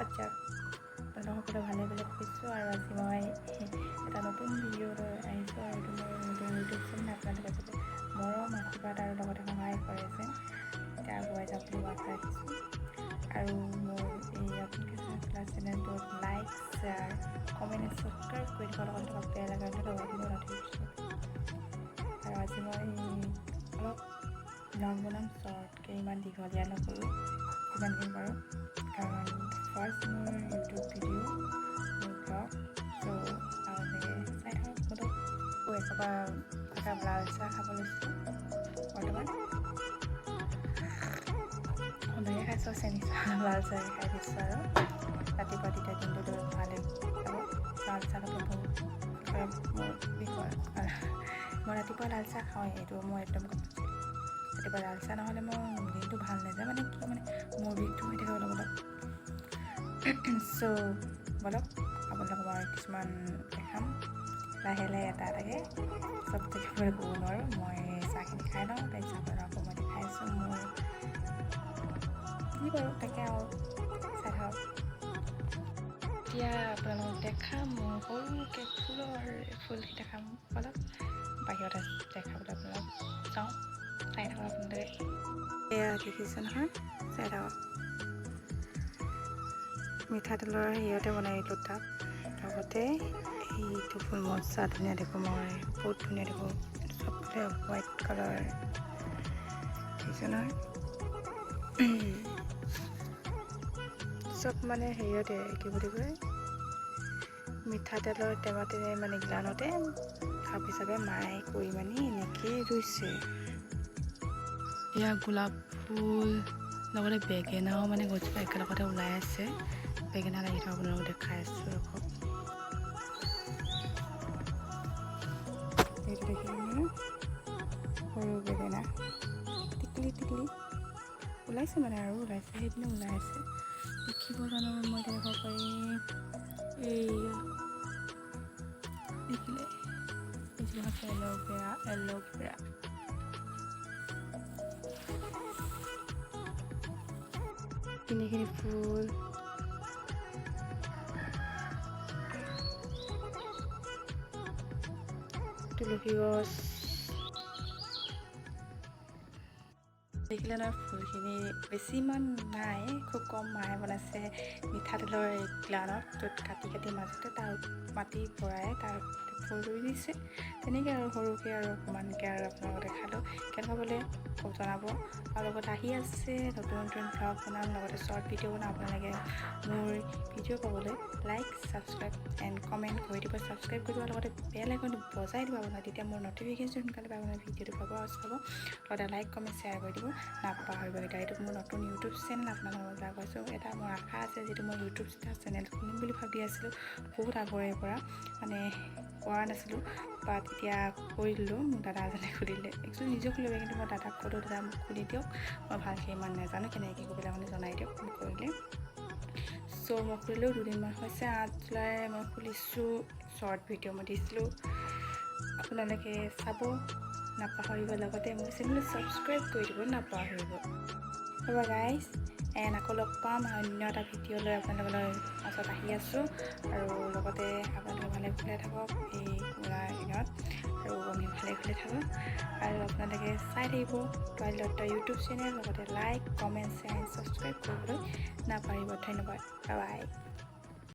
আচ্ছা সকলো ভালে ভালে কৈছোঁ আৰু আজি মই এটা নতুন ভিডিঅ' লৈ আহিছোঁ আৰু এইটো মোৰ নতুন ইউটিউব চেনেল আপোনালোকে যাতে মৰম আশীৰ্বাদ আৰু লগতে সহায় কৰে যেন এতিয়া আগুৱাই যাওক বুলি আশা ৰাখিছোঁ আৰু মোৰ এই আপোনালোকে চেনেলটোত লাইক শ্বেয়াৰ কমেণ্ট ছাবস্ক্ৰাইব কৰি দিব লগতে থকা বেল আইকনটো দবাই দিব নটিফিকেশ্যন আৰু আজি মই অলপ ব্লগ বনাম শ্বৰ্টকৈ ইমান দীঘলীয়া নকৰোঁ যিমানখিনি পাৰোঁ কাৰণ ফাৰ্ষ্ট মোৰ ইউটিউব ভিডিঅ' মোৰ ব্লগ চ' আপোনালোকে চাই থাকক বোলো একেবাৰে এটা লাল চাহ খাব লৈছোঁ বৰ্তমান সন্ধিয়া খাইছোঁ চেনি চাহ লাল চাহ খাই দিছোঁ আৰু ৰাতিপুৱা তেতিয়া দিনটো ভালেই লাল চাহ খাব বহুত মোৰ বিষয় মই ৰাতিপুৱা লাল চাহ খাওঁৱেই এইটো মই একদম ৰাতিপুৱা লাল চাহ নহ'লে মোৰ দিনটো ভাল নাযায় মানে কি মানে মোৰ বিষটো হৈ থাকে অলপ অলপ চ' বলক আপোনালোকক মই কিছুমান দেখাম লাহে লাহে এটা এটাকৈ চব দেখিবলৈ ক'ব নোৱাৰোঁ মই চাহখিনি খাই লওঁ তাৰপিছত আপোনালোকক মই দেখাই আছোঁ মোৰ যি বাৰু তাকে আৰু চাই থাকক এতিয়া আপোনালোকক দেখাম মোৰ সৰুকৈ ফুলখিনি দেখাম বলক বাহিৰতে দেখাবলৈ আপোনালোক যাওঁ চাই থাকক আপোনালোকে এয়া দেখিছে নহয় চাই থাকক মিঠাতেলৰ হেৰিয়তে বনাই দিলোঁ তাত লগতে এইটো ফুল মজা ধুনীয়া দেখোঁ মই বহুত ধুনীয়া দেখোঁ চবফালে হোৱাইট কালাৰ দেখিছোঁ নহয় চব মানে হেৰিয়তে কি বুলি কয় মিঠাতেলৰ টেমাতে মানে গ্লানতে কাপ হিচাপে মায়ে কৰি মানে এনেকৈ ৰুইছে এয়া গোলাপ ফুল লগতে বেঙেনাও মানে গছজোপা একেলগতে ওলাই আছে বেঙেনা লাগি থকা আপোনালোকক দেখাই আছোঁ ৰখক এইটো দেখিলে সৰু বেঙেনা টিকলি ওলাইছে মানে আৰু ওলাইছে সেইপিনে ওলাই আছে দেখিব জানো মই দেখাব পাৰি এই দেখিলে এল'ভেৰা এইখিনি ফুল তুলসী গছ দেখিলে নহয় ফুলখিনি বেছি ইমান নাই খুব কম মায়ে বনাইছে মিঠাতেলৰ গ্লানত য'ত কাটি মাজতে তাৰ মাটি ভৰাই তাৰ ফুল ৰুই দিছে তেনেকৈ আৰু সৰুকৈ আৰু অকণমানকৈ আৰু আপোনালোকক দেখালোঁ কেনেকুৱা বোলে জনাব আৰু লগত আহি আছে নতুন ব্লগ বনাম লগতে শ্বৰ্ট ভিডিঅ' বনাম আপোনালোকে মোৰ ভিডিঅ' পাবলৈ লাইক ছাবস্ক্ৰাইব এণ্ড কমেণ্ট কৰি দিব ছাবস্ক্ৰাইব কৰিব লগতে বেল আইকনটো বজাই দিব আপোনাৰ তেতিয়া মোৰ নটিফিকেশ্যন সোনকালে পাব আপোনাৰ ভিডিঅ'টো পাব লগতে লাইক কমেণ্ট শ্বেয়াৰ কৰি দিব নাপাহৰিব এতিয়া এইটো মোৰ নতুন ইউটিউব চেনেল আপোনালোকৰ যা কৈছোঁ এটা মোৰ আশা আছে যিটো মই ইউটিউব চেনেল খুলিম বুলি ভাবি আছিলোঁ বহুত আগৰে পৰা মানে কৰা নাছিলোঁ বাট এতিয়া কৰি দিলোঁ মোৰ দাদা এজনে খুলিলে একচুৱেলি নিজেও খুলিব কিন্তু মই দাদাক ক'লোঁ দাদা মোক খুলি দিয়ক মই ভালকৈ ইমান নাজানো কেনেকৈ কি কৰিব লাগে জনাই দিয়ক মোক কৰিলে চ' মই খুলিলোঁ দুদিনমান হৈছে 8 জুলাই মই খুলিছোঁ শ্বৰ্ট ভিডিঅ' মই দিছিলোঁ আপোনালোকে চাব নাপাহৰিব লগতে মোৰ চেনেলটো ছাবস্ক্ৰাইব কৰি দিব নাপাহৰিব হ'ব গাইজ এণ্ড আকৌ লগ পাম অন্য এটা ভিডিঅ' লৈ আপোনালোকৰ মাজত আহি আছোঁ আৰু লগতে আপোনালোকে ভালে থাকক এই পুৰা দিনত আৰু আমি ভালে থাকক আৰু আপোনালোকে চাই থাকিব টুৱাইল দত্ত ইউটিউব চেনেল লগতে লাইক কমেণ্ট শ্বেয়াৰ ছাবস্ক্ৰাইব কৰিবলৈ নাপাহৰিব ধন্যবাদ বাই